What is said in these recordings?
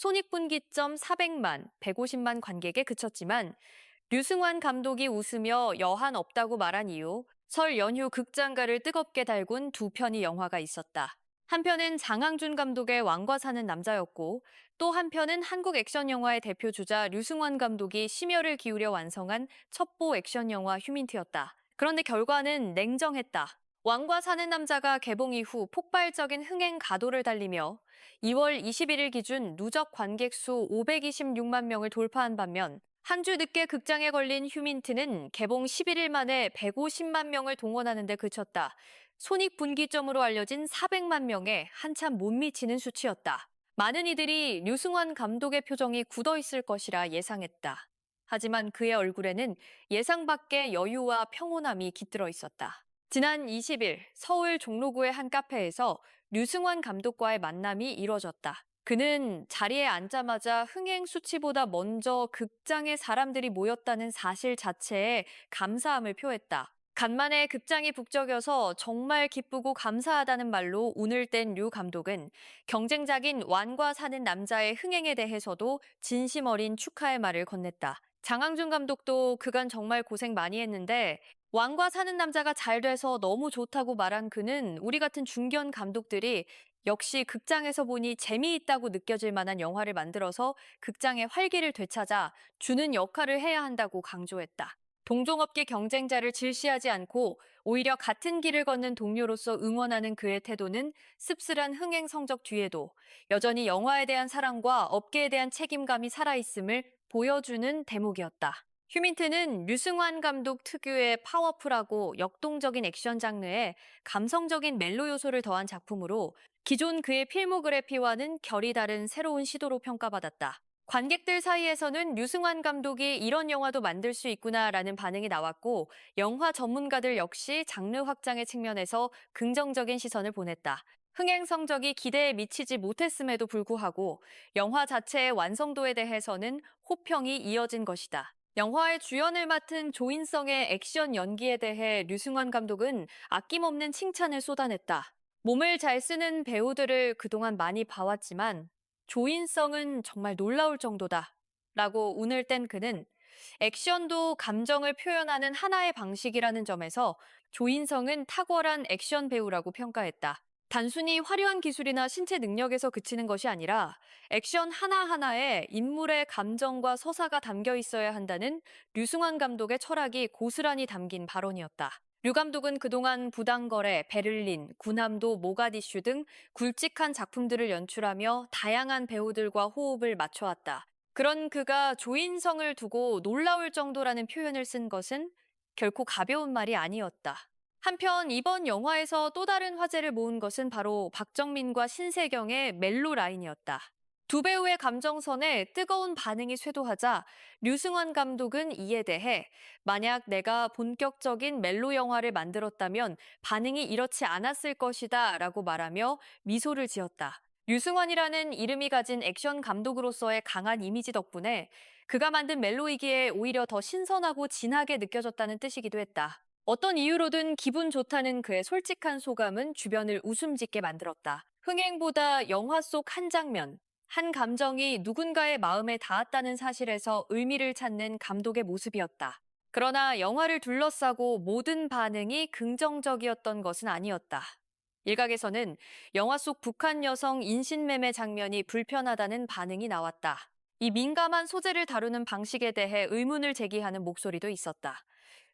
손익분기점 400만, 150만 관객에 그쳤지만 류승환 감독이 웃으며 여한 없다고 말한 이후 설 연휴 극장가를 뜨겁게 달군 두 편의 영화가 있었다. 한편은 장항준 감독의 왕과 사는 남자였고 또 한편은 한국 액션 영화의 대표 주자 류승환 감독이 심혈을 기울여 완성한 첩보 액션 영화 휴민트였다. 그런데 결과는 냉정했다. 왕과 사는 남자가 개봉 이후 폭발적인 흥행 가도를 달리며 2월 21일 기준 누적 관객 수 526만 명을 돌파한 반면 한 주 늦게 극장에 걸린 휴민트는 개봉 11일 만에 150만 명을 동원하는 데 그쳤다. 손익분기점으로 알려진 400만 명에 한참 못 미치는 수치였다. 많은 이들이 류승환 감독의 표정이 굳어 있을 것이라 예상했다. 하지만 그의 얼굴에는 예상 밖의 여유와 평온함이 깃들어 있었다. 지난 20일 서울 종로구의 한 카페에서 류승환 감독과의 만남이 이뤄졌다. 그는 자리에 앉자마자 흥행 수치보다 먼저 극장에 사람들이 모였다는 사실 자체에 감사함을 표했다. 간만에 극장이 북적여서 정말 기쁘고 감사하다는 말로 운을 뗀 류 감독은 경쟁작인 완과 사는 남자의 흥행에 대해서도 진심 어린 축하의 말을 건넸다. 장항준 감독도 그간 정말 고생 많이 했는데 왕과 사는 남자가 잘 돼서 너무 좋다고 말한 그는 우리 같은 중견 감독들이 역시 극장에서 보니 재미있다고 느껴질 만한 영화를 만들어서 극장의 활기를 되찾아 주는 역할을 해야 한다고 강조했다. 동종업계 경쟁자를 질시하지 않고 오히려 같은 길을 걷는 동료로서 응원하는 그의 태도는 씁쓸한 흥행 성적 뒤에도 여전히 영화에 대한 사랑과 업계에 대한 책임감이 살아있음을 보여주는 대목이었다. 휴민트는 류승환 감독 특유의 파워풀하고 역동적인 액션 장르에 감성적인 멜로 요소를 더한 작품으로 기존 그의 필모그래피와는 결이 다른 새로운 시도로 평가받았다. 관객들 사이에서는 류승환 감독이 이런 영화도 만들 수 있구나라는 반응이 나왔고 영화 전문가들 역시 장르 확장의 측면에서 긍정적인 시선을 보냈다. 흥행 성적이 기대에 미치지 못했음에도 불구하고 영화 자체의 완성도에 대해서는 호평이 이어진 것이다. 영화의 주연을 맡은 조인성의 액션 연기에 대해 류승환 감독은 아낌없는 칭찬을 쏟아냈다. 몸을 잘 쓰는 배우들을 그동안 많이 봐왔지만 조인성은 정말 놀라울 정도다. 라고 운을 뗀 그는 액션도 감정을 표현하는 하나의 방식이라는 점에서 조인성은 탁월한 액션 배우라고 평가했다. 단순히 화려한 기술이나 신체 능력에서 그치는 것이 아니라 액션 하나하나에 인물의 감정과 서사가 담겨 있어야 한다는 류승환 감독의 철학이 고스란히 담긴 발언이었다. 류 감독은 그동안 부당거래, 베를린, 군함도, 모가디슈 등 굵직한 작품들을 연출하며 다양한 배우들과 호흡을 맞춰왔다. 그런 그가 조인성을 두고 놀라울 정도라는 표현을 쓴 것은 결코 가벼운 말이 아니었다. 한편 이번 영화에서 또 다른 화제를 모은 것은 바로 박정민과 신세경의 멜로 라인이었다. 두 배우의 감정선에 뜨거운 반응이 쇄도하자 류승환 감독은 이에 대해 만약 내가 본격적인 멜로 영화를 만들었다면 반응이 이렇지 않았을 것이다 라고 말하며 미소를 지었다. 류승환이라는 이름이 가진 액션 감독으로서의 강한 이미지 덕분에 그가 만든 멜로이기에 오히려 더 신선하고 진하게 느껴졌다는 뜻이기도 했다. 어떤 이유로든 기분 좋다는 그의 솔직한 소감은 주변을 웃음 짓게 만들었다. 흥행보다 영화 속 한 장면, 한 감정이 누군가의 마음에 닿았다는 사실에서 의미를 찾는 감독의 모습이었다. 그러나 영화를 둘러싸고 모든 반응이 긍정적이었던 것은 아니었다. 일각에서는 영화 속 북한 여성 인신매매 장면이 불편하다는 반응이 나왔다. 이 민감한 소재를 다루는 방식에 대해 의문을 제기하는 목소리도 있었다.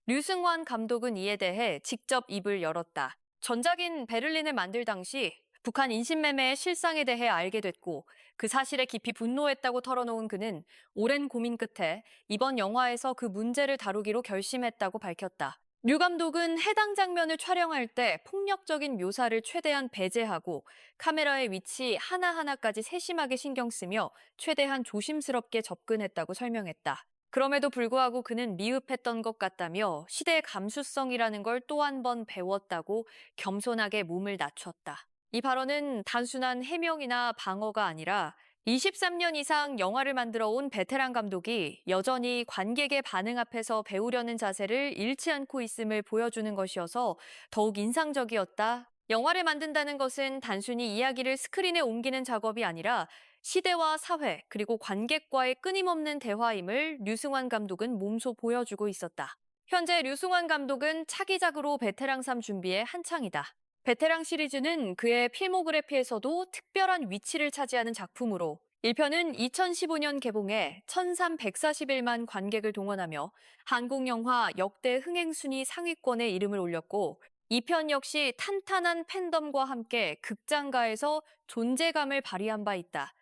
류승환 감독은 이에 대해 직접 입을 열었다. 전작인 베를린을 만들 당시 북한 인신매매의 실상에 대해 알게 됐고 그 사실에 깊이 분노했다고 털어놓은 그는 오랜 고민 끝에 이번 영화에서 그 문제를 다루기로 결심했다고 밝혔다. 류 감독은 해당 장면을 촬영할 때 폭력적인 묘사를 최대한 배제하고 카메라의 위치 하나하나까지 세심하게 신경 쓰며 최대한 조심스럽게 접근했다고 설명했다. 그럼에도 불구하고 그는 미흡했던 것 같다며 시대의 감수성이라는 걸 또 한 번 배웠다고 겸손하게 몸을 낮췄다. 이 발언은 단순한 해명이나 방어가 아니라 23년 이상 영화를 만들어 온 베테랑 감독이 여전히 관객의 반응 앞에서 배우려는 자세를 잃지 않고 있음을 보여주는 것이어서 더욱 인상적이었다. 영화를 만든다는 것은 단순히 이야기를 스크린에 옮기는 작업이 아니라 시대와 사회, 그리고 관객과의 끊임없는 대화임을 류승환 감독은 몸소 보여주고 있었다. 현재 류승환 감독은 차기작으로 베테랑 3 준비에 한창이다. 베테랑 시리즈는 그의 필모그래피에서도 특별한 위치를 차지하는 작품으로 1편은 2015년 개봉해 1,341만 관객을 동원하며 한국 영화 역대 흥행 순위 상위권에 이름을 올렸고 2편 역시 탄탄한 팬덤과 함께 극장가에서 존재감을 발휘한 바 있다.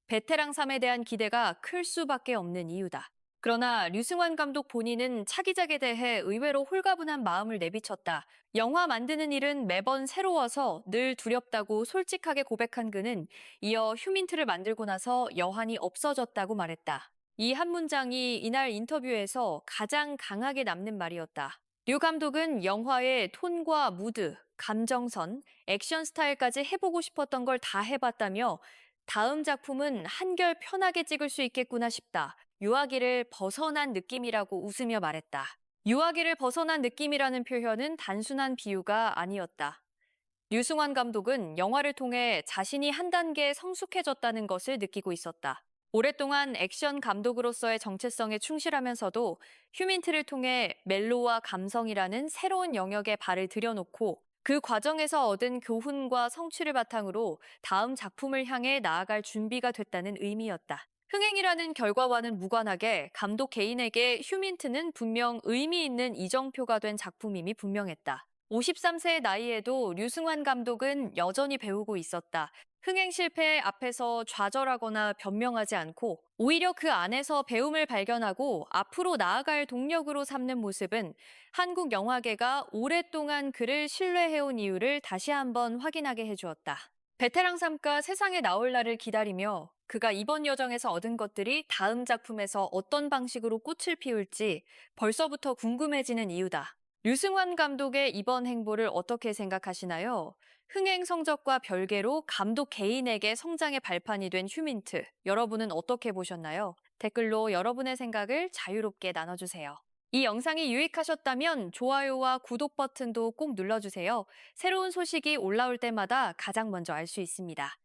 베테랑 3에 대한 기대가 클 수밖에 없는 이유다. 그러나 류승환 감독 본인은 차기작에 대해 의외로 홀가분한 마음을 내비쳤다. 영화 만드는 일은 매번 새로워서 늘 두렵다고 솔직하게 고백한 그는 이어 휴민트를 만들고 나서 여한이 없어졌다고 말했다. 이 한 문장이 이날 인터뷰에서 가장 강하게 남는 말이었다. 류 감독은 영화의 톤과 무드, 감정선, 액션 스타일까지 해보고 싶었던 걸 다 해봤다며 다음 작품은 한결 편하게 찍을 수 있겠구나 싶다. 유아기를 벗어난 느낌이라고 웃으며 말했다. 유아기를 벗어난 느낌이라는 표현은 단순한 비유가 아니었다. 류승환 감독은 영화를 통해 자신이 한 단계 성숙해졌다는 것을 느끼고 있었다. 오랫동안 액션 감독으로서의 정체성에 충실하면서도 휴민트를 통해 멜로와 감성이라는 새로운 영역에 발을 들여놓고 그 과정에서 얻은 교훈과 성취를 바탕으로 다음 작품을 향해 나아갈 준비가 됐다는 의미였다. 흥행이라는 결과와는 무관하게 감독 개인에게 휴민트는 분명 의미 있는 이정표가 된 작품임이 분명했다. 53세의 나이에도 류승환 감독은 여전히 배우고 있었다. 흥행 실패 앞에서 좌절하거나 변명하지 않고 오히려 그 안에서 배움을 발견하고 앞으로 나아갈 동력으로 삼는 모습은 한국 영화계가 오랫동안 그를 신뢰해온 이유를 다시 한번 확인하게 해주었다. 베테랑 3가 세상에 나올 날을 기다리며 그가 이번 여정에서 얻은 것들이 다음 작품에서 어떤 방식으로 꽃을 피울지 벌써부터 궁금해지는 이유다. 류승환 감독의 이번 행보를 어떻게 생각하시나요? 흥행 성적과 별개로 감독 개인에게 성장의 발판이 된 휴민트, 여러분은 어떻게 보셨나요? 댓글로 여러분의 생각을 자유롭게 나눠주세요. 이 영상이 유익하셨다면 좋아요와 구독 버튼도 꼭 눌러주세요. 새로운 소식이 올라올 때마다 가장 먼저 알 수 있습니다.